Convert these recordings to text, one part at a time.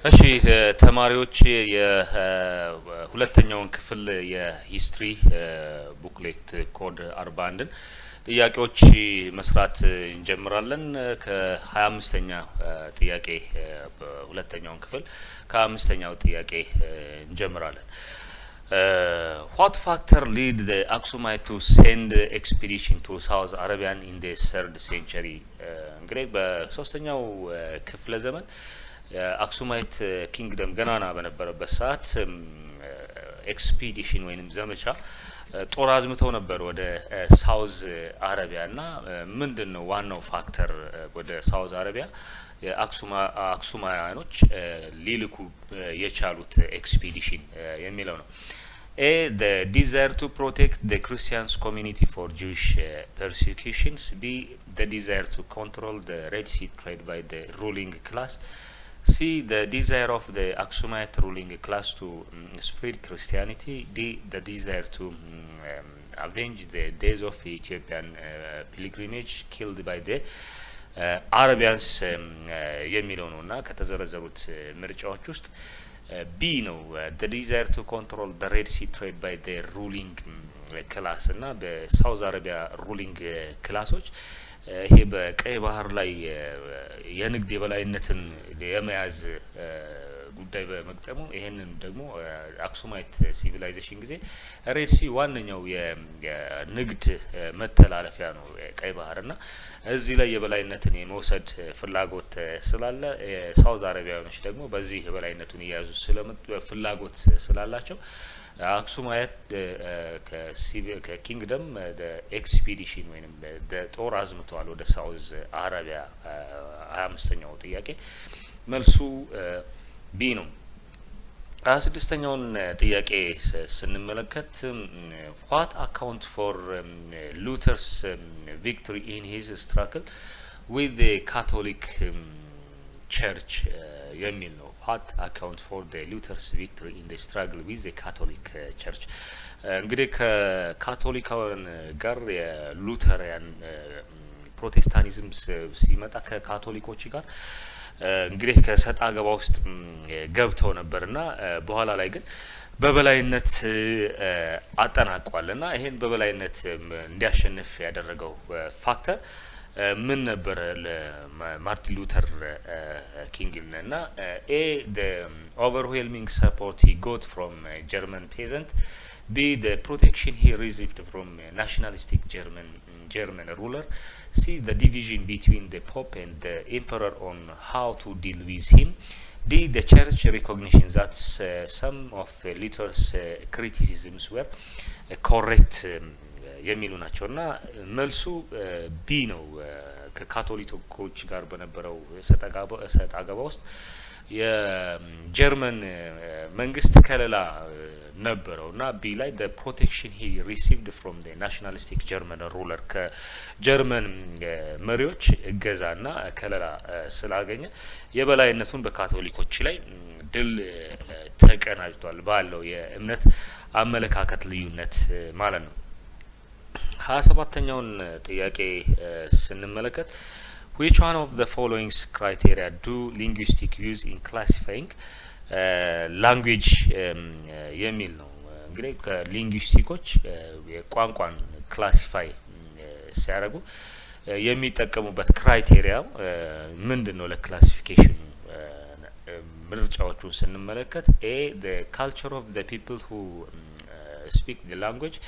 እሺ ተማሪዎች የሁለተኛውን ክፍል የሂስትሪ ቡክሌት ኮድ 41ን ጥያቄዎች መስራት እንጀምራለን። ከ25ኛ ጥያቄ በሁለተኛው ክፍል ከ25ኛው ጥያቄ እንጀምራለን። What factor lead the Aksumite to send expedition to South Arabian in the 3rd century? እንግዲህ በሶስተኛው ክፍለ ዘመን አክሱማይት ኪንግደም ገናና በነበረበት ሰዓት ኤክስፒዲሽን ወይንም ዘመቻ ጦር አዝምተው ነበር ወደ ሳውዝ አረቢያ እና ምንድነው ዋናው ፋክተር ወደ ሳውዝ አረቢያ አክሱማያኖች ሊልኩ የቻሉት ኤክስፒዲሽን የሚለው ነው። A. The desire to protect the Christians community for Jewish persecutions. B. The desire to control the Red Sea trade by the ruling class. C. The desire of the Aksumite ruling class to spread Christianity. D. The desire to avenge the days of Ethiopian pilgrimage killed by the Arabians የሚለው ነውና ከተዘረዘሩት ምርጫዎች ውስጥ B ነው the desire to control the Red Sea trade by the ruling class እና በሳውዝ አረቢያ ruling ክላሶች ይሄ በቀይ ባህር ላይ የንግድ የበላይነትን የመያዝ ጉዳይ በመግጠሙ ይሄንን ደግሞ አክሱማይት ሲቪላይዜሽን ጊዜ ሬድ ሲ ዋነኛው የንግድ መተላለፊያ ነው ቀይ ባህርና እዚህ ላይ የበላይነትን የመውሰድ ፍላጎት ስላለ ሳውዝ አረቢያኖች ደግሞ በዚህ የበላይነቱን ይያዙ ፍላጎት ስላላቸው አክሱማይት ከኪንግደም ኤክስፒዲሽን ወይንም ጦር አዝምተዋል ወደ ሳውዝ አረቢያ 25ኛው ጥያቄ መልሱ ቢ ነው። 26ኛውን ጥያቄ ስንመለከት what account for Luther's victory in his struggle with the Catholic Church የሚል ነው። what account for the Luther's victory in the struggle with the Catholic Church እንግዲህ ከካቶሊካውያን ጋር የሉተሪያን ፕሮቴስታንቲዝም ሲመጣ ከካቶሊኮች ጋር እንግዲህ ከሰጣ ገባ ውስጥ ገብተው ነበርና በኋላ ላይ ግን በበላይነት አጠናቋልና ይሄን በበላይነት እንዲያሸንፍ ያደረገው ፋክተር ምን ነበር ለማርቲን ሉተር ኪንግና A. The overwhelming support he got from German peasant. B. The protection he received from nationalistic German ruler. C. The division between the Pope and the Emperor on how to deal with him. D. The church recognition that some of Luther's criticisms were correct የሚሉ ናቸውና መልሱ ቢ ነው። ከካቶሊኮች ጋር በነበረው ሰጣ ገባ ውስጥ የጀርመን መንግስት ከለላ ነበረውና ቢ ላይ the protection he received from the nationalistic German ruler ከጀርመን መሪዎች እገዛና ከለላ ስላገኘ የበላይነቱን በካቶሊኮች ላይ ድል ተቀናጅቷል ባለው የእምነት አመለካከት ልዩነት ማለት ነው። 27ኛውን ጥያቄ ስንመለከት which one of the following criteria do linguistics use in classifying language የሚል ነው። እንግዲህ ከሊንጉስቲኮች የቋንቋን ክላሲፋይ ሲያደርጉ የሚጠቀሙበት ክራይቴሪያ ምንድነው? ለክላሲፊኬሽኑ ምርጫዎቹን ስንመለከት A. the culture of the people who speak the language.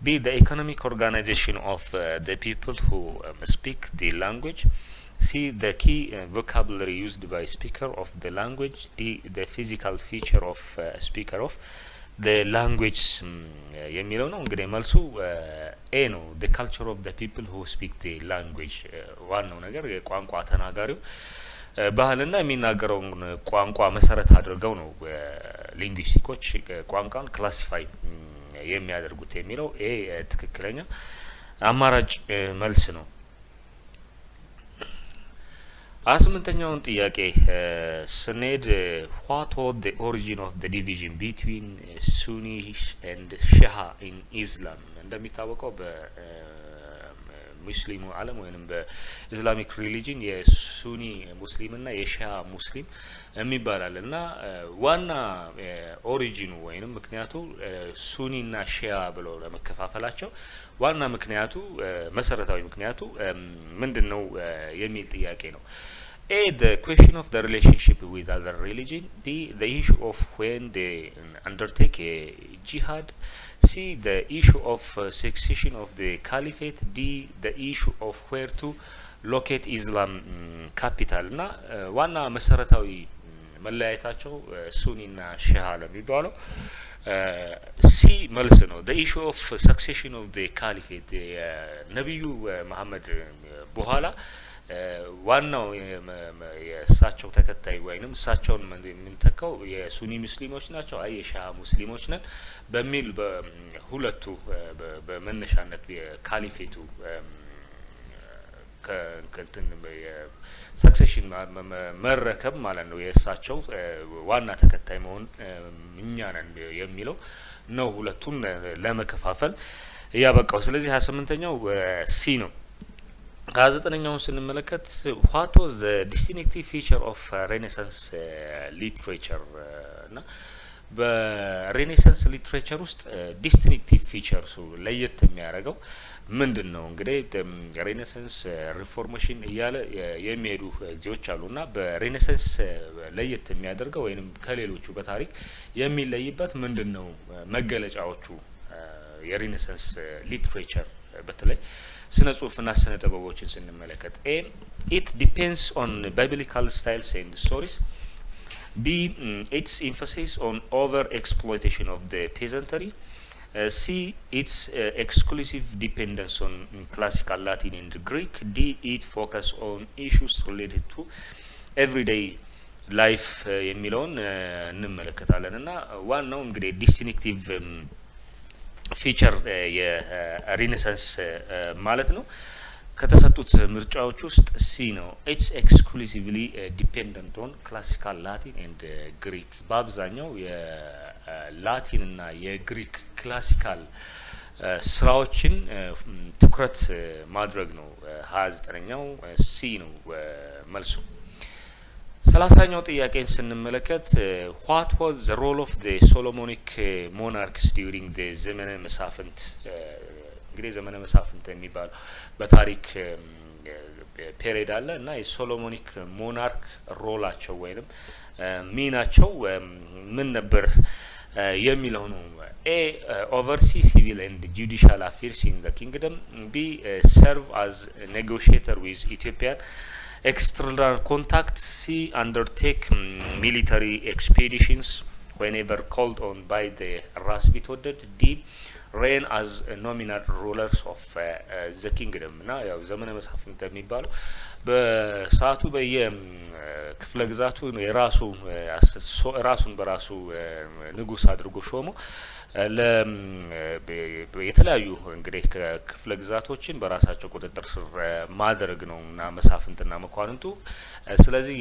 B. the economic organization of the people who speak the language. C. the key vocabulary used by speaker of the language. D. the physical feature of speaker of the language የሚለው ነው። እንግዲህ መልሱ A ነው። the culture of the people who speak the language ዋናው ነገር የቋንቋ ተናጋሪው ባህልና የሚናገረውን ቋንቋ መሰረት አድርገው ነው ሊንጉስቲኮች ቋንቋን ክላሲፋይ የሚያደርጉት የሚለው ኤ ትክክለኛ አማራጭ መልስ ነው። 28ኛውን ጥያቄ ስንሄድ what was the origin of the division between Sunni and Shia in Islam? እንደሚታወቀው በሙስሊሙ ዓለም ወይንም በኢስላሚክ ሪሊጅን የሱኒ ሙስሊምና የሺአ ሙስሊም የሚባላል እና ዋና ኦሪጂኑ ወይንም ምክንያቱ ሱኒና ሺአ ብለው ለመከፋፈላቸው ዋና ምክንያቱ መሰረታዊ ምክንያቱ ምንድነው የሚል ጥያቄ ነው። A, the question of the relationship with other religion. B, the issue of when they undertake a jihad. C, the issue of succession of the caliphate. D, the issue of where to locate Islam capital. እና ዋና መሰረታዊ መለያየታቸው ሱኒና ሺአ ለሚባለው ሲ መልስ ነው። the issue of succession of the caliphate ነብዩ መሐመድ በኋላ ዋናው የእሳቸው ተከታይ ወይንም እሳቸውን የምንተካው የሱኒ ሙስሊሞች ናቸው አይ የሺአ ሙስሊሞች ነን በሚል በሁለቱ በመነሻነት የካሊፌቱ ከእንትን የሰክሴሽን መረከብ ማለት ነው የእሳቸው ዋና ተከታይ መሆን እኛ ነን የሚለው ነው ሁለቱም ለመከፋፈል ያበቃው። ስለዚህ 28ኛው ሲ ነው። 29ኛውን ስንመለከት what was the distinctive feature of Renaissance literature እና በሬኔሳንስ ሊትሬቸር ውስጥ ዲስቲንክቲቭ ፊቸርሱ ለየት የሚያደርገው ምንድነው? እንግዲህ ሬኔሳንስ ሪፎርሜሽን እያለ የሚሄዱ ጊዜዎች አሉና በሬኔሳንስ ለየት የሚያደርገው ወይንም ከሌሎቹ በታሪክ የሚለይበት ምንድነው መገለጫዎቹ የሬኔሳንስ ሊትሬቸር በተለይ ስነ ጽሁፍና ስነ ጥበቦችን ስንመለከት it depends on biblical styles and stories. B, its emphasis on over exploitation of the peasantry. C, its exclusive dependence on classical Latin and Greek. D, it focus on issues related to everyday life የሚለውን እንመለከታለን እና ዋናው እንግዲህ ዲስቲንክቲቭ ፊቸር የሬኔሳንስ ማለት ነው ከተሰጡት ምርጫዎች ውስጥ ሲ ነው። ኢትስ ኤክስክሉሲቭሊ ዲፔንደንት ኦን ክላሲካል ላቲን ኤንድ ግሪክ በአብዛኛው የላቲን እና የግሪክ ክላሲካል ስራዎችን ትኩረት ማድረግ ነው። 29ኛው ሲ ነው መልሱ። 30ኛው ጥያቄን ስንመለከት what was the role of the Solomonic monarchs during the ዘመነ መሳፍንት እንግዲህ ዘመነ መሳፍንት የሚባለው በታሪክ ፔሪድ አለ እና የሶሎሞኒክ ሞናርክ ሮላቸው ወይንም ሚናቸው ምን ነበር የሚለው ነው። ኤ oversee civil and judicial affairs in the kingdom. B, serve as negotiator with Ethiopian external contacts. C, undertake military expeditions whenever called on by the ራስ ቢትወደድ. D, reign as nominal rulers of the kingdom. እና ያው ዘመነ መሳፍንት የሚባለው በሰዓቱ በየክፍለ ግዛቱ የራሱ ራሱን በራሱ ንጉስ አድርጎ ሾሞ የተለያዩ እንግዲህ ክፍለ ግዛቶችን በራሳቸው ቁጥጥር ስር ማድረግ ነውና መሳፍንትና መኳንንቱ። ስለዚህ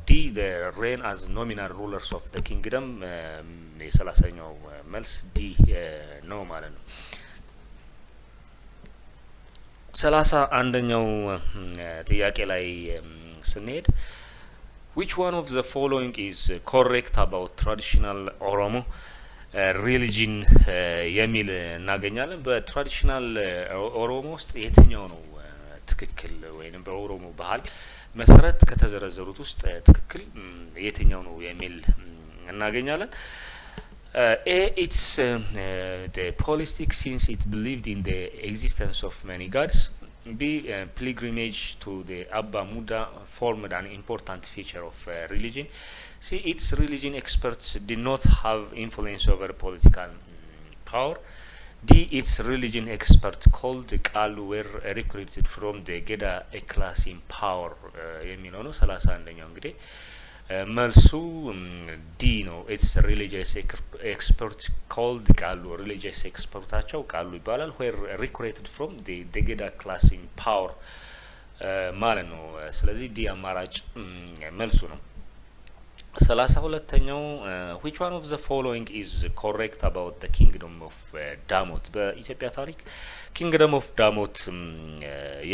ዲ the reign as nominal rulers of the kingdom የ30ኛው መልስ ዲ ነው ማለት ነው። 31ኛው ጥያቄ ላይ ስንሄድ which one of the following is correct about traditional Oromo ሪሊጂን የሚል እናገኛለን። በትራዲሽናል ኦሮሞ ውስጥ የትኛው ነው ትክክል ወይንም በኦሮሞ ባህል መሰረት ከተዘረዘሩት ውስጥ ትክክል የትኛው ነው የሚል እናገኛለን። A, it's the polytheistic since it believed in the existence of many gods. B, pilgrimage to the Abba Muda formed an important feature of religion. See, its religion experts did not have influence over political power. D, its religion experts called the Kalu were recruited from the Geda a class in power. የሚለው ነው 31ኛው እንግዲህ መልሱ ዲ ነው። ኢትስ ሪሊጂየስ ኤክስፐርት ኮልድ ቃሉ ሪሊጂየስ ኤክስፐርታቸው ቃሉ ይባላል were recruited from the Geda class in power ማለት ነው። ስለዚህ ዲ አማራጭ መልሱ ነው። 32ኛው which one of the following is correct about the kingdom of ዳሞት በኢትዮጵያ ታሪክ ኪንግደም ኦፍ ዳሞት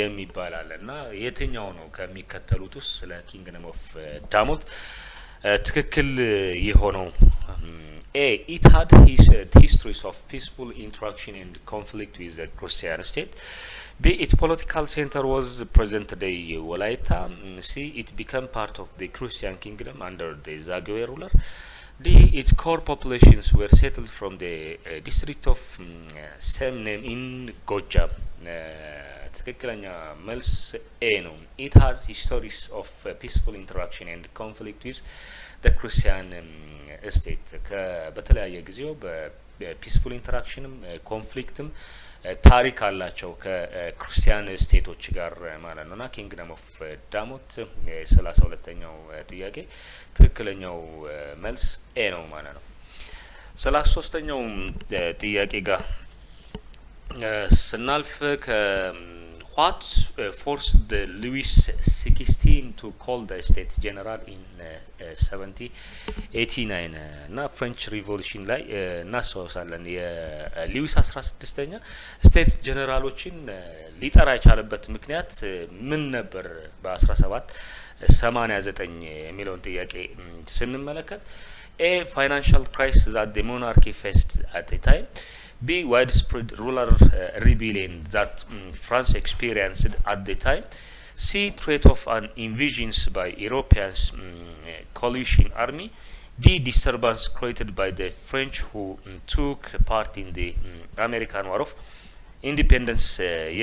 የሚባል አለና የትኛው ነው ከሚከተሉት ውስጥ ስለ ኪንግደም ኦፍ ዳሞት ትክክል የሆነው A. It had histories of peaceful interaction and conflict with the Christian state. B. Its political center was present-day Walaita. C. It became part of the Christian kingdom under the Zagwe ruler. D. Its core populations were settled from the district of same name in Gojam. ትክክለኛ መልስ ኤ ነው it had histories of peaceful interaction and conflict with the Christian state በተለያየ ጊዜው በፒስፉል ኢንተራክሽንም ኮንፍሊክትም ታሪክ አላቸው ከክርስቲያን ስቴቶች ጋር ማለት ነውና ኪንግደም ኦፍ ዳሞት 32ኛው ጥያቄ ትክክለኛው መልስ ኤ ነው ማለት ነው 33ኛው ጥያቄ ጋር ስናልፍ what forced Louis XVI to call the States General in 1789 እና ፍሬንች ሪቮሉሽን ላይ እናስታውሳለን የሉዊስ 16ኛ ስቴት ጀነራሎችን ሊጠራ የቻለበት ምክንያት ምን ነበር በ1789 የሚለውን ጥያቄ ስንመለከት A financial crisis that the monarchy faced at the time B. Widespread rural rebellion that France experienced at the time. C. Threat of an invasion by Europeans coalition army. D. Disturbance created by the French who took part in the American War of Independence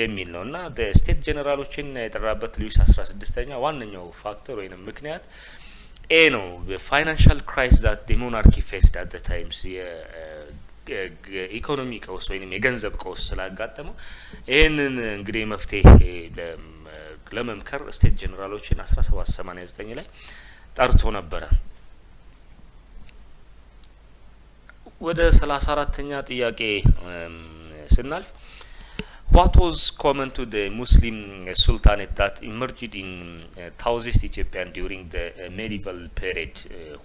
የሚል ነው እና ስቴት ጀነራሎችን የጠራበት ሉዊስ 16ኛ ዋነኛው ፋክተር ወይንም ምክንያት ኤ ነው ፋይናንሻል ክራይሲስ that the monarchy faced at the times ኢኮኖሚ ቀውስ ወይንም የገንዘብ ቀውስ ስላጋጠመው ይሄንን እንግዲህ መፍትሄ ለመምከር ስቴት ጀነራሎችን 1789 ላይ ጠርቶ ነበር ወደ 34ኛ ጥያቄ ስናልፍ What was common to the Muslim Sultanate that emerged in Southeast Ethiopia during the medieval period?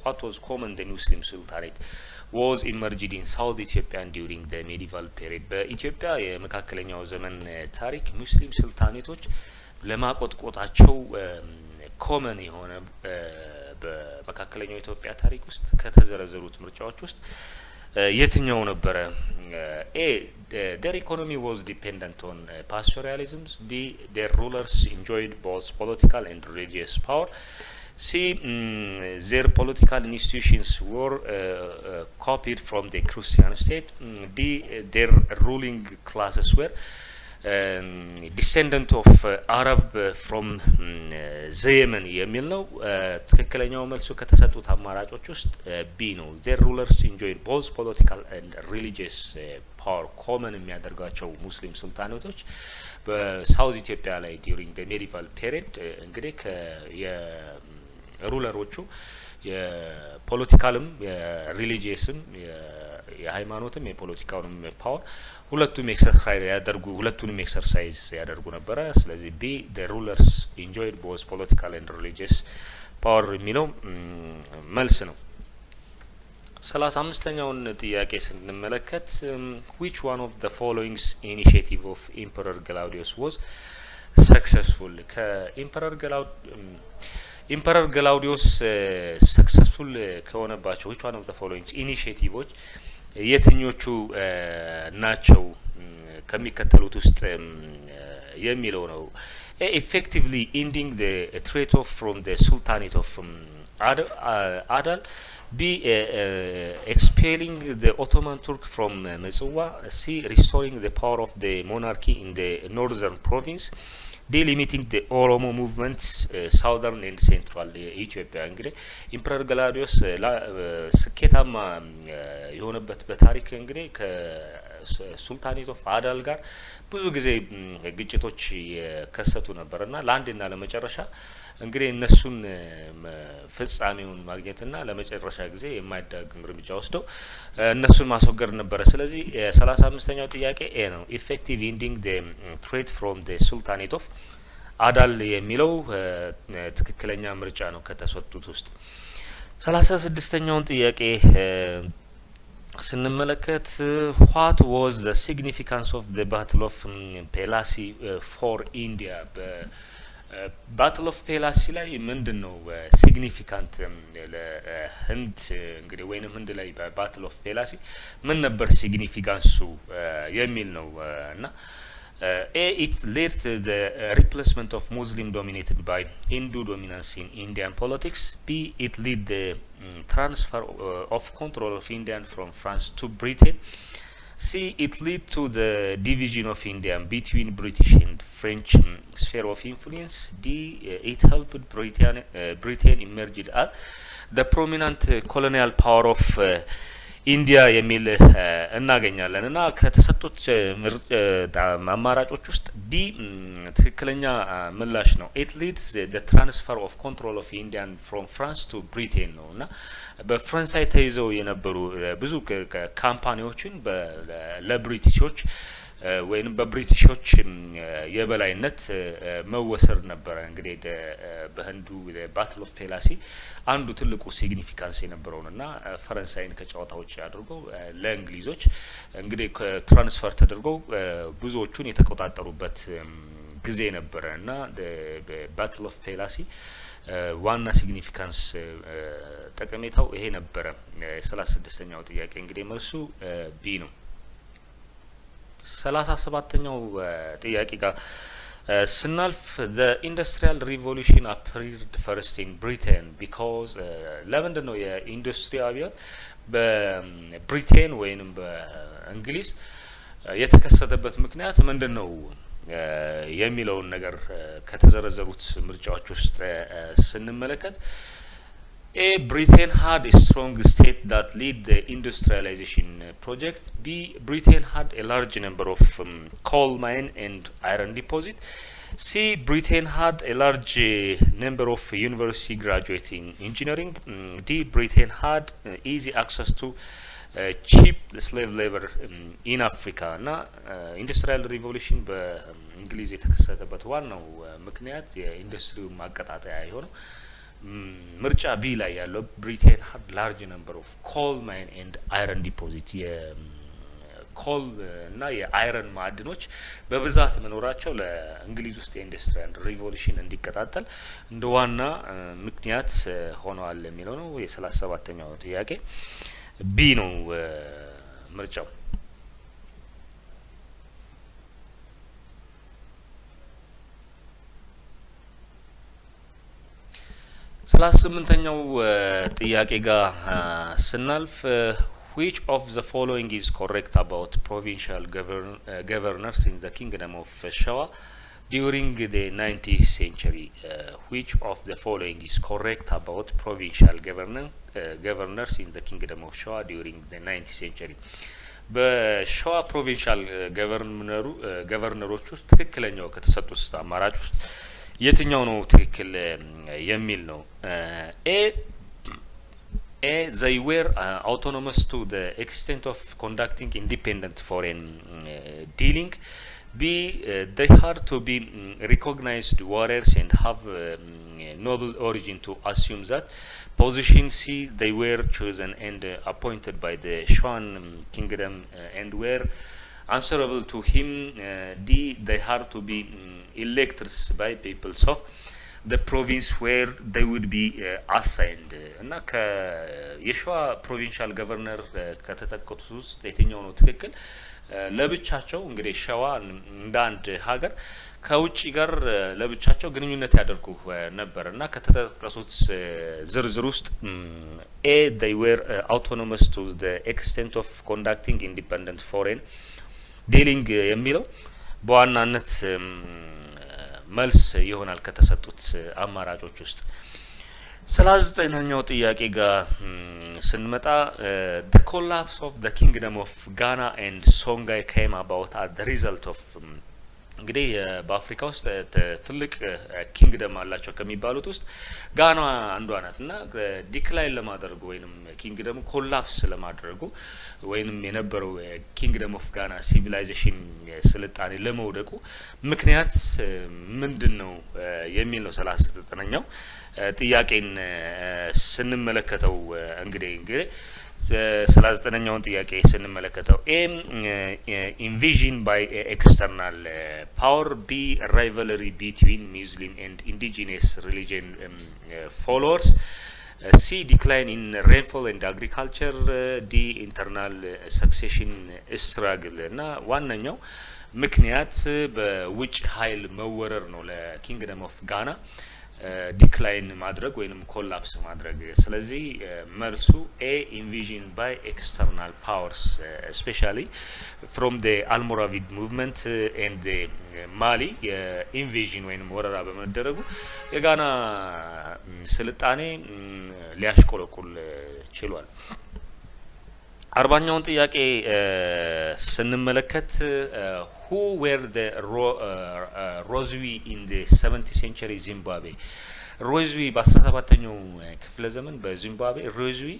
What was common the Muslim Sultanate was emerged in South Ethiopia during the medieval period? በኢትዮጵያ የመካከለኛው ዘመን ታሪክ ሙስሊም ሱልጣኔቶች ለማቆጥቆጣቸው ኮመን የሆነ በመካከለኛው ኢትዮጵያ ታሪክ ውስጥ ከተዘረዘሩት ምርጫዎች ውስጥ የትኛው ነበረ A. Their economy was dependent on pastoralism. B. Their rulers enjoyed both political and religious power. C. Their political institutions were copied from the Christian state. D. Their ruling classes were descendant of Arab from Yemen የሚል ነው ትክክለኛው መልሱ ከተሰጡት አማራጮች ውስጥ ቢ ነው their rulers enjoyed both political and religious power common የሚያደርጋቸው ሙስሊም ሱልጣኔቶች በሳውዝ ኢትዮጵያ ላይ during the medieval period እንግዲህ የሩለሮቹ የፖለቲካልም የሪሊጂየስም የሃይማኖትም የፖለቲካውንም ፓወር ሁለቱም ኤክሰርሳይዝ ያደርጉ ነበር ስለዚህ ቢ the rulers enjoyed both political and religious power የሚለው መልስ ነው 35ኛውን ጥያቄ ስንመለከት which one of the following initiative of Emperor Claudius was successful ኢምፐረር ግላውዲዮስ ሰክሰስፉል ከሆነባቸው which one of the following ኢኒሺዬቲቮች የትኞቹ ናቸው ከሚከተሉት ውስጥ የሚለው ነው effectively ending the threat of from the sultanate of Adal B. Expelling the Ottoman Turk from Metsuwa C. Restoring the power of the monarchy in the northern province delimiting the Oromo movements southern and central Ethiopia እንግዲህ ኢምፐረር ግላውዲዮስ ስኬታማ የሆነበት በታሪክ እንግዲህ ከሱልጣኔት ኦፍ አዳል ጋር ብዙ ጊዜ ግጭቶች የከሰቱ ነበርና ለአንድና ለመጨረሻ እንግዲህ እነሱን ፍጻሜውን ማግኘትና ለመጨረሻ ጊዜ የማይዳግም እርምጃ ወስደው እነሱን ማስወገድ ነበር ስለዚህ 35ኛው ጥያቄ ኤ ነው effective ending the threat from the sultanate of አዳል የሚለው ትክክለኛ ምርጫ ነው ከተሰጡት ውስጥ 36ኛውን ጥያቄ ስንመለከት what was the significance of the battle of Pelassy for India battle of Pelassy ላይ ምንድነው ሲግኒፊካንት ለህንድ እንግዲህ ወይንም ህንድ ላይ battle of Pelassy ምን ነበር ሲግኒፊካንሱ የሚል ነው እና A, it led to the replacement of Muslim dominated by Hindu dominance in Indian politics. B, it led the transfer of control of India from France to Britain. C, it led to the division of India between British and French sphere of influence. D, it helped Britain emerged as the prominent colonial power of ኢንዲያ የሚል እናገኛለን እና ከተሰጡት አማራጮች ውስጥ ቢ ትክክለኛ ምላሽ ነው it leads the transfer of control of Indian from France to Britain ነው እና በፍራንሳይ ተይዘው የነበሩ ብዙ ካምፓኒዎችን ለብሪቲሾች ወይንም በብሪቲሾች የበላይነት መወሰድ ነበር እንግዲህ በህንዱ ባትል ኦፍ ፔላሲ አንዱ ትልቁ ሲግኒፊካንስ የነበረውና ፈረንሳይን ከጫዋታዎች አድርገው ለእንግሊዞች እንግዲህ ትራንስፈር ተደርገው ብዙዎቹን የተቆጣጠሩበት ጊዜ ነበርና ባትል ኦፍ ፔላሲ ዋና ሲግኒፊካንስ ጠቀሜታው ይሄ ነበር 36ኛው ጥያቄ እንግዲህ መልሱ ቢ ነው 37ኛው ጥያቄ ጋር ስናልፍ the industrial revolution appeared first in Britain because ለምንድን ነው የኢንዱስትሪ አብዮት በብሪቴን ወይንም በእንግሊዝ የተከሰተበት ምክንያት ምንድነው የሚለውን ነገር ከተዘረዘሩት ምርጫዎች ውስጥ ስንመለከት A, Britain had a strong state that led the industrialization project. B, Britain had a large number of coal mine and iron deposit. C, Britain had a large number of university graduates in engineering. D, Britain had easy access to cheap slave labor in Africa. Na industrial revolution በእንግሊዝ የተከሰተበት ዋናው ምክንያት የኢንዱስትሪው ማቀጣጠያ የሆነው ምርጫ ቢ ላይ ያለው ብሪቴን had large number of coal mine and iron deposit የኮል እና የአይረን ማዕድኖች በብዛት መኖራቸው ለእንግሊዝ ውስጥ የኢንዱስትሪያል ሪቮሉሽን እንዲቀጣጠል እንደ ዋና ምክንያት ሆነዋል የሚለው ነው የ37ኛው ጥያቄ ቢ ነው ምርጫው 38ኛው ጥያቄ ጋር ስናልፍ which of the following is correct about provincial governors in the kingdom of Shawa during the 19th century which of the following is correct about provincial governors in the kingdom of Shawa during the 19th century በሸዋ ፕሮቪንሻል ገቨርነሮች ውስጥ ትክክለኛው ከተሰጡት አማራጭ ውስጥ የትኛው ነው ትክክል የሚል ነው A, they were autonomous to the extent of conducting independent foreign dealing. B, they had to be recognized warriors and have noble origin to assume that position. C, they were chosen and appointed by the Shuan kingdom and were answerable to him. D, they had to be elected by peoples of the province where they would be assigned እና የሸዋ ፕሮቪንሻል ገቨርነር ከተጠቀሱት ውስጥ የትኛው ነው ትክክል ለብቻቸው እንግዲህ ሸዋ እንደ አንድ ሀገር ከውጪ ጋር ለብቻቸው ግንኙነት ያደርጉ ነበርና ከተጠቀሱት ዝርዝር ውስጥ A, they were autonomous to the extent of conducting independent foreign dealing የሚለው በዋናነት መልስ ይሆናል ከተሰጡት አማራጮች ውስጥ 39ኛው ጥያቄ ጋር ስንመጣ the collapse of the kingdom of Ghana and Songhai came about as the result of እንግዲህ በአፍሪካ ውስጥ ትልቅ ኪንግደም አላቸው ከሚባሉት ውስጥ ጋና አንዷ ናት እና ዲክላይን ለማድረጉ ወይንም ኪንግደሙ ኮላፕስ ለማድረጉ ወይንም የነበረው ኪንግደም ኦፍ ጋና ሲቪላይዜሽን ስልጣኔ ለመውደቁ ምክንያት ምንድነው የሚል ነው 39ኛው ጥያቄን ስንመለከተው እንግዲህ 39ኛውን ጥያቄ ስንመለከተው invasion by external power, B rivalry between Muslim and indigenous religion followers, C decline in rainfall and agriculture, D internal succession struggle እና ዋነኛው ምክንያት በውጭ ኃይል መወረር ነው ለኪንግደም ኦፍ ጋና ዲክላይን ማድረግ ወይንም ኮላፕስ ማድረግ ስለዚህ መልሱ ኤ ኢንቪዥን ባይ ኤክስተርናል ፓወርስ ስፔሻሊ ፍሮም ዘ አልሞራቪድ ሙቭመንት ኤንድ ማሊ የኢንቪዥን ወይንም ወረራ በመደረጉ የጋና ስልጣኔ ሊያሽቆለቁል ችሏል 40ኛውን ጥያቄ ስንመለከት who were the Roswy in the 17th century Zimbabwe ሮዝዊ በ17ኛው ክፍለ ዘመን በዚምባብዌ ሮዝዊ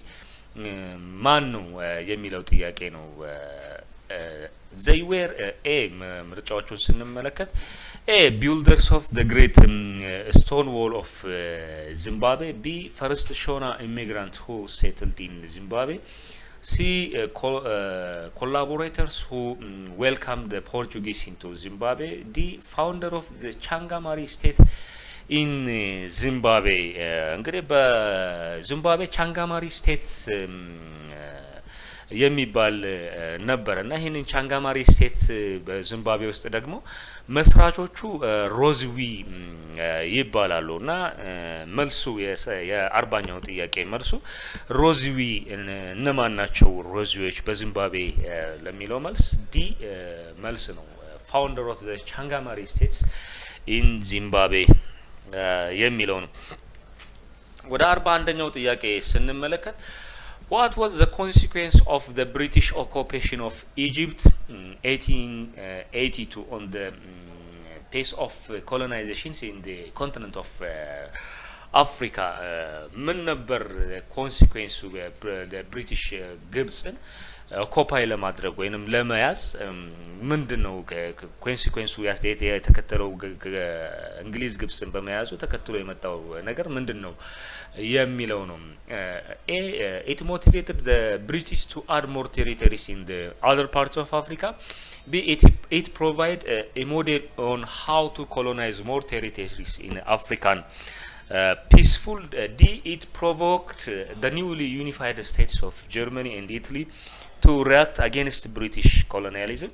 ማን ነው የሚለው ጥያቄ ነው they were a ምርጫዎቹን ስንመለከት a builders of the great stone wall of Zimbabwe, B first Shona immigrant who settled in Zimbabwe, C collaborators who welcomed the Portuguese into Zimbabwe, D founder of the Changamari state in Zimbabwe እንግዲህ በዚምባብዌ ቻንጋማሪ ስቴትስ የሚባል ነበርና ይሄንን ቻንጋማሪ ስቴት በዚምባብዌ ውስጥ ደግሞ መስራቾቹ ሮዝዊ ይባላሉና መልሱ የ40ኛው ጥያቄ መልሱ ሮዝዊ እነማን ናቸው ሮዝዊዎች በዚምባብዌ ለሚለው መልስ ዲ መልስ ነው ፋውንደር ኦፍ ዘ ቻንጋማሪ ስቴትስ ኢን ዚምባብዌ የሚለው ነው ወደ 41ኛው ጥያቄ ስንመለከት What was the consequence of the British occupation of Egypt 1882 on the pace of colonizations in the continent of Africa? ምን ነበር consequence the British ግብጽን ኦኮፓይ ለማድረግ ወይንም ለመያዝ ምንድነው ኮንሲኩዌንሱ የተከተለው እንግሊዝ ግብጽን በመያዙ ተከትሎ የመጣው ነገር ምንድነው የሚለው ነው it motivated the British to add more territories in the other parts of Africa, B it provide a model on how to colonize more territories in African peaceful, D it provoked the newly unified states of Germany and Italy to react against British colonialism,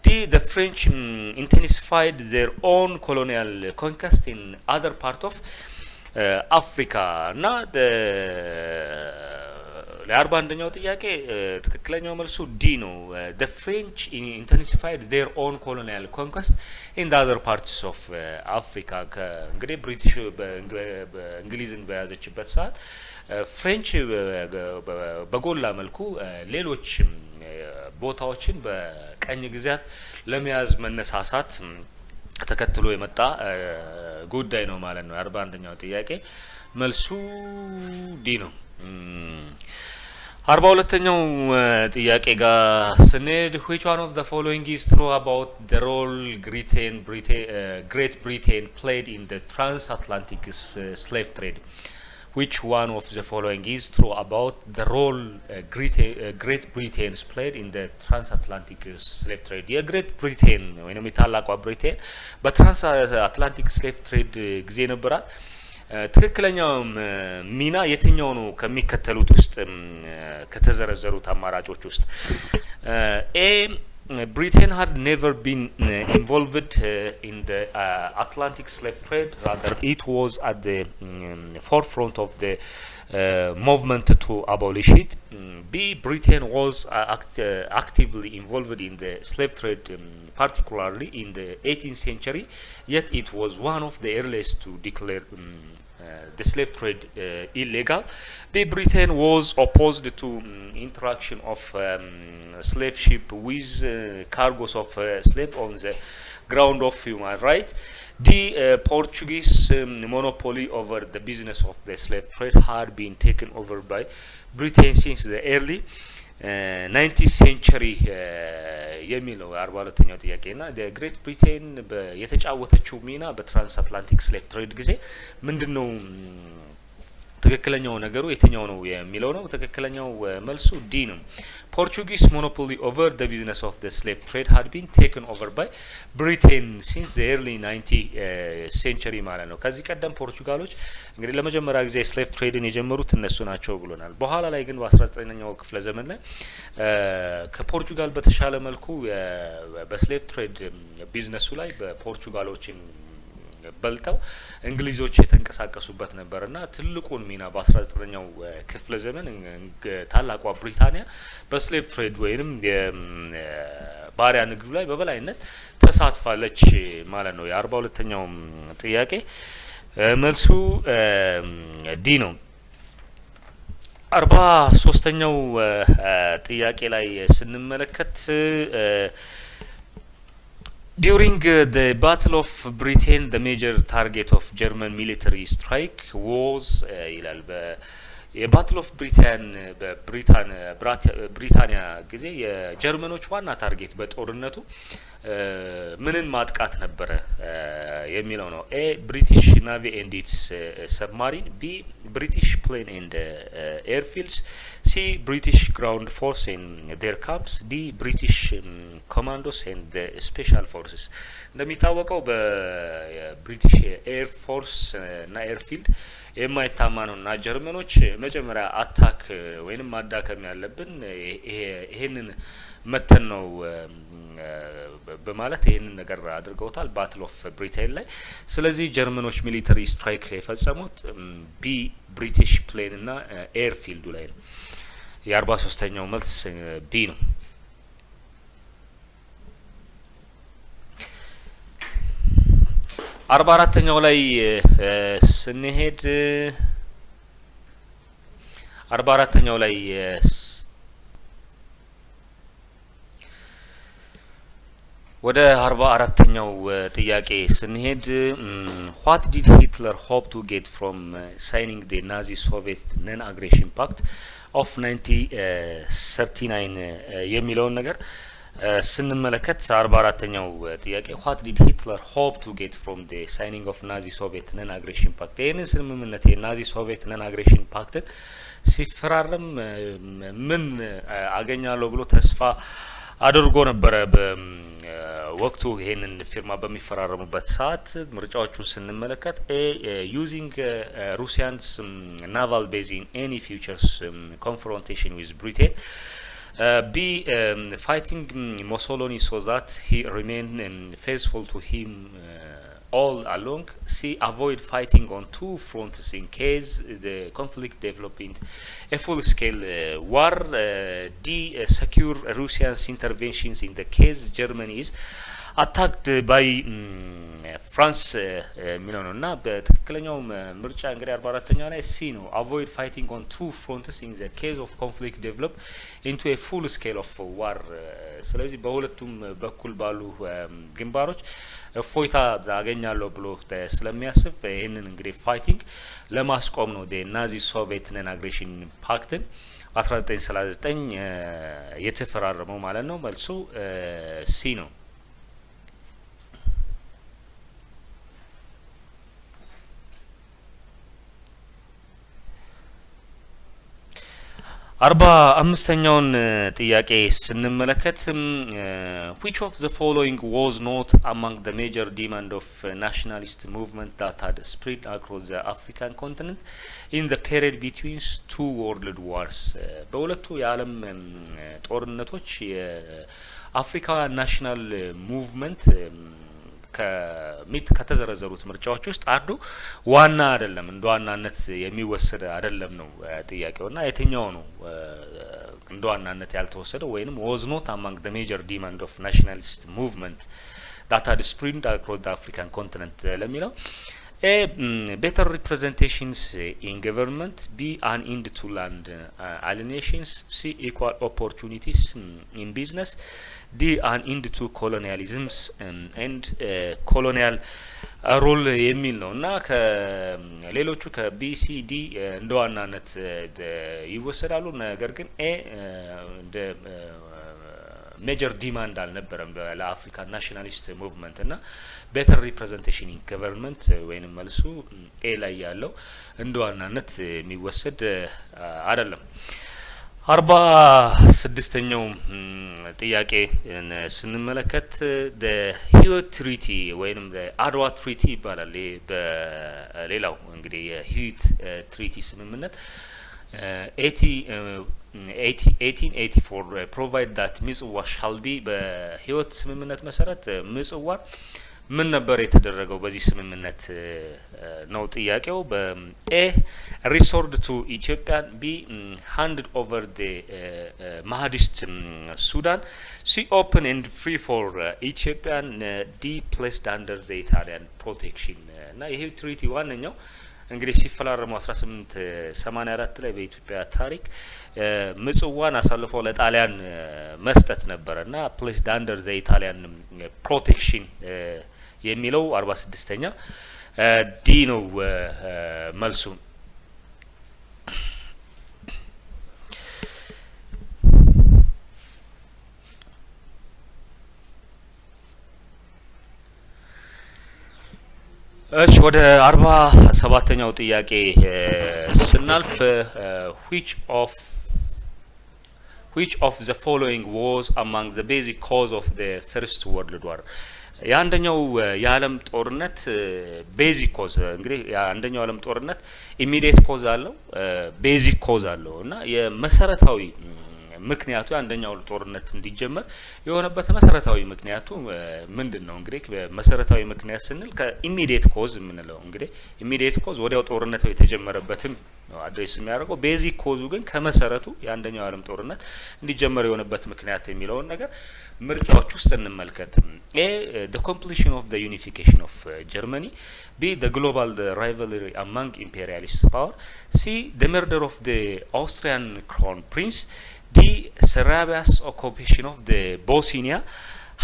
D the French intensified their own colonial conquest in other part of Africa እና ለ41ኛው ጥያቄ ትክክለኛው መልሱ ዲ ነው the French intensified their own colonial conquest in the other parts of Africa እንግዲህ ብሪቲሽ በእንግሊዝን በያዘችበት ሰዓት ፍሬንች በጎላ መልኩ ሌሎች ቦታዎችን በቀኝ ግዛት ለመያዝ መነሳሳት ተከትሎ የመጣ ጉዳይ ነው ማለት ነው 41ኛው ጥያቄ መልሱ ዲ ነው 42ኛው ጥያቄ ጋር ስንሄድ which one of the following is true about the role Great Britain played in the transatlantic slave trade which one of the following is true about the role Great Britain played in the transatlantic slave trade የግሬት ብሪቴን ወይንም የታላቋ ብሪቴን በትራንስአትላንቲክ ስሌቭ ትሬድ ጊዜ ነበራት ትክክለኛው ሚና የትኛው ነው ከሚከተሉት ውስጥ ከተዘረዘሩት አማራጮች ውስጥ ኤ Britain had never been involved in the Atlantic slave trade, rather it was at the forefront of the movement to abolish it. B. Britain was actively involved in the slave trade, particularly in the 18th century, yet it was one of the earliest to declare the slave trade illegal. B. Britain was opposed to interaction of slave ship with cargoes of slave on the ground of human right. The Portuguese monopoly over the business of the slave trade had been taken over by Britain since the early 19th century የሚለው 42ኛው ጥያቄና ግሬት ብሪቴን የተጫወተችው ሚና በትራንስ አትላንቲክ ስሌቭ ትሬድ ጊዜ ምንድነው ትክክለኛው ነገሩ የትኛው ነው የሚለው ነው ትክክለኛው መልሱ ዲ ነው Portuguese monopoly over the business of the slave trade had been taken over by Britain since the early 19th century ማለት ነው ከዚህ ቀደም ፖርቹጋሎች እንግዲህ ለመጀመሪያ ጊዜ ስሌቭ ትሬድን የጀመሩት እነሱ ናቸው ብሎናል በኋላ ላይ ግን በ19ኛው ክፍለ ዘመን ላይ ከፖርቹጋል በተሻለ መልኩ በስሌቭ ትሬድ ቢዝነሱ ላይ በፖርቹጋሎችን በልተው እንግሊዞች የተንቀሳቀሱበት ነበርና ትልቁን ሚና በ19ኛው ክፍለ ዘመን ታላቋ ብሪታንያ በስሌቭ ትሬድ ወይንም የባሪያ ንግዱ ላይ በበላይነት ተሳትፋለች ማለት ነው የ42ኛው ጥያቄ መልሱ ዲ ነው 43ኛው ጥያቄ ላይ ስንመለከት During the Battle of Britain, the major target of German military strike was ይላል የባትል ኦፍ ብሪታን በብሪታንያ ጊዜ የጀርመኖች ዋና ታርጌት በጦርነቱ ምንን ማጥቃት ነበረ የሚለው ነው ኤ ብሪቲሽ ናቪ ኤንድ ኢትስ ሰብማሪን ቢ ብሪቲሽ ፕሌን ኤንድ ኤርፊልድስ ሲ ብሪቲሽ ግራውንድ ፎርስ ኤንድ ዴር ካምፕስ ዲ ብሪቲሽ ኮማንዶስ ኤንድ ስፔሻል ፎርስስ እንደሚታወቀው በብሪቲሽ ኤር ፎርስ እና ኤርፊልድ የማይታማ ነውና ጀርመኖች መጀመሪያ አታክ ወይንም ማዳከም ያለብን ይሄንን መተን ነው በማለት ይሄንን ነገር አድርገውታል ባትል ኦፍ ብሪቴን ላይ ስለዚህ ጀርመኖች ሚሊተሪ ስትራይክ የፈጸሙት ቢ ብሪቲሽ ፕሌን እና ኤርፊልዱ ላይ ነው የ43ኛው መልስ ቢ ነው 44ኛው ላይ ስንሄድ 44ኛው ላይ ወደ 44ኛው ጥያቄ ስንሄድ what did Hitler hope to get from signing the Nazi Soviet non-aggression pact of 1939 የሚለውን ነገር ስንመለከት 44ኛው ጥያቄ what did Hitler hope to get from the signing of Nazi Soviet non-aggression pact ይህንን ስምምነት የናዚ ሶቪየት non-aggression ፓክትን ሲፈራረም ምን አገኛለሁ ብሎ ተስፋ አድርጎ ነበረ በወቅቱ ይሄንን ፊርማ በሚፈራረሙበት ሰዓት ምርጫዎቹን ስንመለከት ኤ using Russia's naval base in any future confrontation with Britain B fighting Mussolini so that he remain faithful to him all along C avoid fighting on two fronts in case the conflict develop into a full-scale war D secure Russia's interventions in the case Germany is attacked by France ሚለውና በትክክለኛው ምርጫ እንግዲህ 44ኛው ላይ ሲ ነው avoid fighting on two fronts in the case of conflict develop into a full scale of war ስለዚህ በሁለቱም በኩል ባሉ ግንባሮች ፎይታ ያገኛለሁ ብሎ ስለሚያስብ ይሄንን እንግዲህ ፋይቲንግ ለማስቆም ነው ናዚ ሶቪየት non-aggression ፓክትን 1939 የተፈራረመው ማለት ነው መልሱ ሲ ነው 45ኛውን ጥያቄ ስንመለከት which of the following was not among the major demand of nationalist movement that had spread across the African continent in the period between two world wars በሁለቱ የዓለም ጦርነቶች የአፍሪካ ናሽናል ሙቭመንት ከተዘረዘሩት ምርጫዎች ውስጥ አንዱ ዋና አይደለም እንደ ዋናነት የሚወሰድ አይደለም ነው ጥያቄውና የትኛው ነው እንደ ዋናነት ያልተወሰደው ወይንም was not among the major demand of nationalist movement that had spread across the African continent ለሚለው better representations in government. B, an end to land alienations. C, equal opportunities in business. D, an end to colonialisms and colonial ሮል የሚል ነው እና ከሌሎቹ ከቢሲዲ እንደ ዋናነት ይወሰዳሉ። ነገር ግን ኤ እንደ ሜጀር ዲማንድ አልነበረም ለአፍሪካ ናሽናሊስት ሙቭመንት እና ቤተር ሪፕሬዘንቴሽን ኢን ገቨርንመንት ወይንም መልሱ ኤ ላይ ያለው እንደ ዋናነት የሚወሰድ አይደለም። 46ኛው ጥያቄ ስንመለከት ህይወት ትሪቲ ወይንም አድዋ ትሪቲ ይባላል። በሌላው እንግዲህ የህይወት ትሪቲ ስምምነት 1884 provide that ምጽዋ shall be በህይወት ስምምነት መሰረት ምጽዋ ምን ነበር የተደረገው በዚህ ስምምነት ነው ጥያቄው። በኤ restored to Ethiopia, B handed over the Mahadist Sudan, C open and free for Ethiopian, D placed under the Italian protection እና ይሄ ትሪቲ ዋነኛው እንግዲህ ሲፈራረሙ 1884 ላይ በኢትዮጵያ ታሪክ ምጽዋን አሳልፈው ለጣሊያን መስጠት ነበርና placed under the Italian protection የሚለው 46ኛ ዲ ነው መልሱ። እሺ ወደ 47ኛው ጥያቄ ስናልፍ which of the following was among the basic cause of the First World War? የአንደኛው የዓለም ጦርነት ቤዚክ ኮዝ እንግዲህ የአንደኛው ዓለም ጦርነት ኢሚዲየት ኮዝ አለው ቤዚክ ኮዝ አለው እና የመሰረታዊ ምክንያቱ አንደኛው ጦርነት እንዲጀመር የሆነበት መሰረታዊ ምክንያቱ ምንድነው? እንግዲህ በመሰረታዊ ምክንያት ስንል ከኢሚዲየት ኮዝ የምንለው እንግዲህ ኢሚዲየት ኮዝ ወዲያው ጦርነቱ የተጀመረበትን ነው አድሬስ የሚያደርገው። ቤዚክ ኮዙ ግን ከመሰረቱ የአንደኛው ዓለም ጦርነት እንዲጀመር የሆነበት ምክንያት የሚለውን ነገር ምርጫዎች ውስጥ እንመልከት። ኤ the completion of the unification of Germany, B the global rivalry among imperialist power, C the murder of the Austrian crown prince, D Serbia's occupation of the Bosnia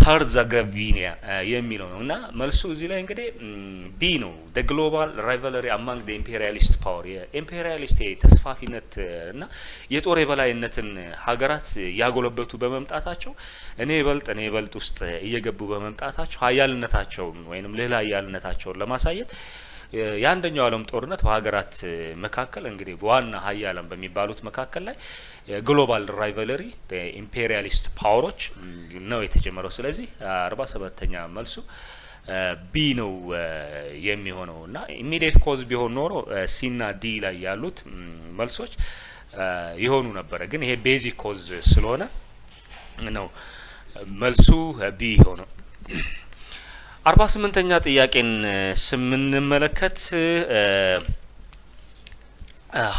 Herzegovina የሚለው ነው እና መልሱ እዚህ ላይ እንግዲህ ቢ ነው the global rivalry among the imperialist power የኢምፔሪያሊስት ተስፋፊነት እና የጦር የበላይነትን ሀገራት ያጎለበቱ በመምጣታቸው እኔ ይበልጥ ውስጥ እየገቡ በመምጣታቸው ሀያልነታቸው ወይንም ሌላ ሀያልነታቸውን ለማሳየት የአንደኛው ዓለም ጦርነት በሀገራት መካከል እንግዲህ በዋና ሀያላን በሚባሉት መካከል ላይ ግሎባል ራይቫለሪ በኢምፔሪያሊስት ፓወሮች ነው የተጀመረው። ስለዚህ 47ኛ መልሱ ቢ ነው የሚሆነው እና ኢሚዲየት ኮዝ ቢሆን ኖሮ ሲ እና ዲ ላይ ያሉት መልሶች ይሆኑ ነበር። ግን ይሄ ቤዚክ ኮዝ ስለሆነ ነው መልሱ ቢ ሆነው። 48ኛ ጥያቄን ስንመለከት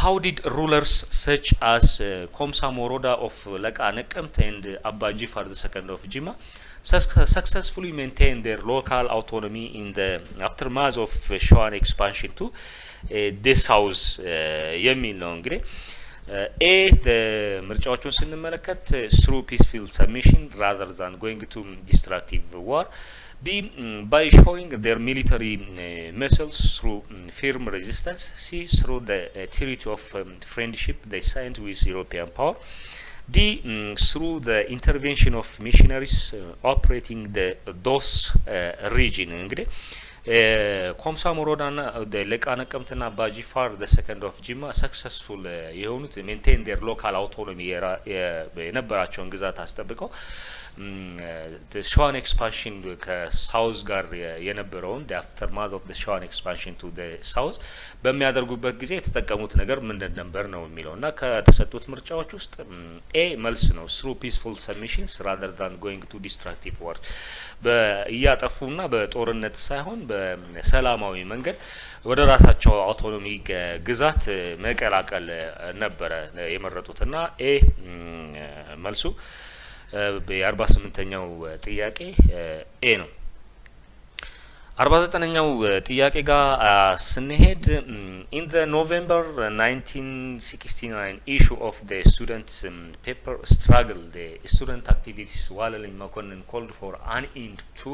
how did rulers such as Komsa Moroda of Laka Naqamt and Abba Jifar II of Jimma successfully maintain their local autonomy in the aftermath of Shoan expansion to this house የሚል ነው እንግዲህ A the ምርጫዎቹን ስንመለከት through peaceful submission rather than going to destructive war, B by showing their military muscles through firm resistance, C through the treaty of friendship they signed with European power, D through the intervention of missionaries operating the DOS region እንግዲህ ኮምሳ ሞሮዳና ለቃ ነቀምትና ባጂፋር the second of Jimma successful የሆኑት maintain their local autonomy የነበራቸውን ግዛት አስጠብቀው the expansion ከሳውዝ ጋር የነበረውን the aftermath of the Shoan expansion to the south በሚያደርጉበት ጊዜ የተጠቀሙት ነገር ምንድን ነበር ነው የሚለውና ከተሰጡት ምርጫዎች ውስጥ ኤ መልስ ነው through peaceful submissions rather than going to destructive war በእያጠፉና በጦርነት ሳይሆን በሰላማዊ መንገድ ወደ ራሳቸው አውቶኖሚ ግዛት መቀላቀል ነበረ የመረጡትና ኤ መልሱ የ48ኛው ጥያቄ ኤ ነው። 49ኛው ጥያቄ ጋር ስንሄድ in the November 1969 issue of the students paper struggle the student activities ዋለልኝ መኮንን called for an end to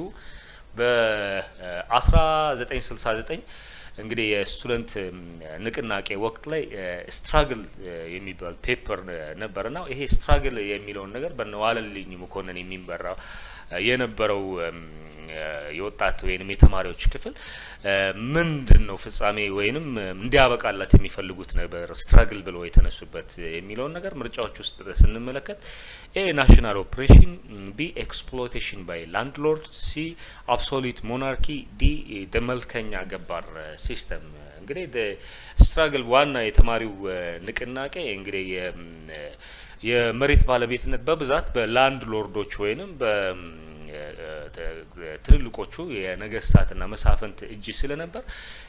በ1969 እንግዲህ የስቱደንት ንቅናቄ ወቅት ላይ ስትራግል የሚባል ፔፐር ነበርና ይሄ ስትራግል የሚለውን ነገር በነዋለልኝ መኮንን የሚመራ የነበረው የወጣት ወይንም የተማሪዎች ክፍል ምንድነው ፍጻሜ ወይንም እንዲያበቃላት የሚፈልጉት ነበር ስትራግል ብሎ የተነሱበት የሚለውን ነገር ምርጫዎች ውስጥ ስንመለከት ኤ ናሽናል ኦፕሬሽን ቢ ኤክስፕሎይቴሽን ባይ ላንድሎርድ ሲ አብሶሉት ሞናርኪ ዲ ደመልከኛ ገባር ሲስተም እንግዲህ ስትራግል ዋና የተማሪው ንቅናቄ እንግዲህ የመሬት ባለቤትነት በብዛት በላንድ ሎርዶች ወይንም ትልልቆቹ የነገስታትና መሳፍንት እጅ ስለነበር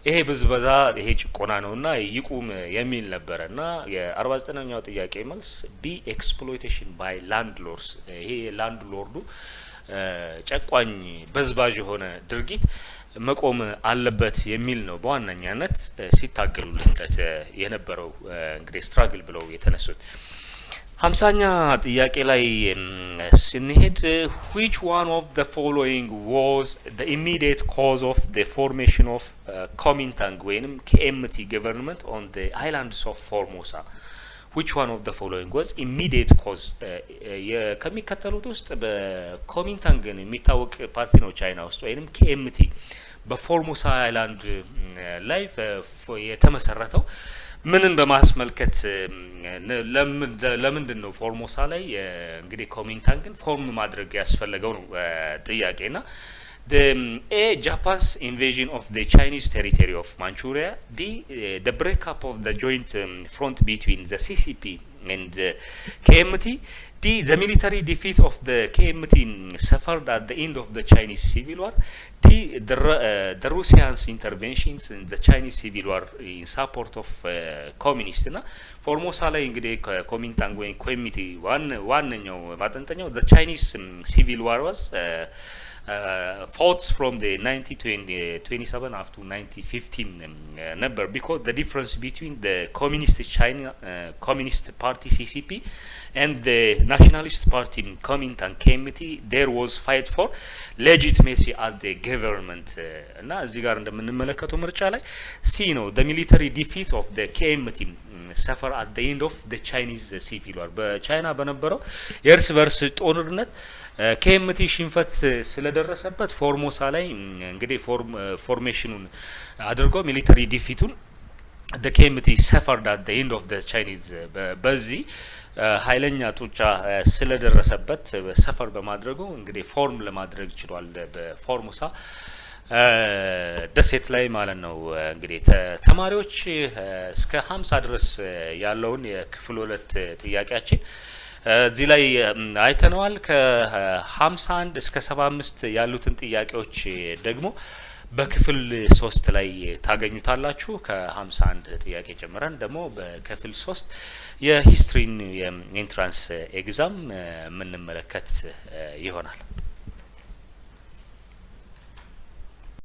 ይሄ ብዝበዛ ይሄ ጭቆና ነውና ይቁም የሚል ነበርና የ49ኛው ጥያቄ መልስ ቢ ኤክስፕሎይቴሽን ባይ ላንድ ሎርድስ ይሄ ላንድ ሎርዱ ጨቋኝ በዝባዥ የሆነ ድርጊት መቆም አለበት የሚል ነው በዋናኛነት ሲታገሉለት የነበረው እንግዲህ ስትራግል ብለው የተነሱት 50ኛ ጥያቄ ላይ ስንሄድ which one of the following was the immediate cause of the formation of Kuomintang ወይንም KMT government on the islands of Formosa which one of the following was immediate cause ከሚከተሉት ውስጥ በኮሚንታንግ የሚታወቅ ፓርቲ ነው ቻይና ውስጥ ወይንም KMT በፎርሞሳ አይላንድ ላይ የተመሰረተው ምንን በማስመልከት ለምንድነው ፎርሞሳ ላይ እንግዲህ ኮሚንታንግን ፎርም ማድረግ ያስፈልገው ነው ጥያቄና A Japan's invasion of the Chinese territory of Manchuria B the breakup of the joint front between the CCP and KMT D the military defeat of the KMT suffered at the end of the Chinese civil war D the Russians interventions in the Chinese civil war in support of communists na Formosa ላይ እንግዲህ ኮሚንታንግ ወይ ኮሚቲ ዋነኛው ማጠንጠኛው the Chinese civil war was fought from the 1927 up to 1915 number because the difference between the communist China communist party CCP and the nationalist party Kuomintang KMT there was fight for legitimacy at the government እና እዚህ ጋር እንደምንመለከተው ምርጫ ላይ C ነው the military defeat of the KMT suffer at the end of the Chinese civil war በቻይና በነበረው የእርስ በርስ ጦርነት KMT ሽንፈት ስለደረሰበት ፎርሞሳ ላይ እንግዲህ ፎርሜሽኑን አድርጎ ሚሊተሪ ዲፊቱን the KMT suffered at the end of the Chinese በዚህ ኃይለኛ ጡጫ ስለደረሰበት ሰፈር በማድረጉ እንግዲህ ፎርም ለማድረግ ይችላል በፎርሞሳ ደሴት ላይ ማለት ነው እንግዲህ ተማሪዎች እስከ 50 ድረስ ያለውን የክፍል 2 ጥያቄያችን እዚህ ላይ አይተነዋል ከ51 እስከ 75 ያሉትን ጥያቄዎች ደግሞ በክፍል 3 ላይ ታገኙታላችሁ ከ51 ጥያቄ ጀምረን ደግሞ በክፍል 3 የሂስትሪን የኢንትራንስ ኤግዛም ምንመለከት ይሆናል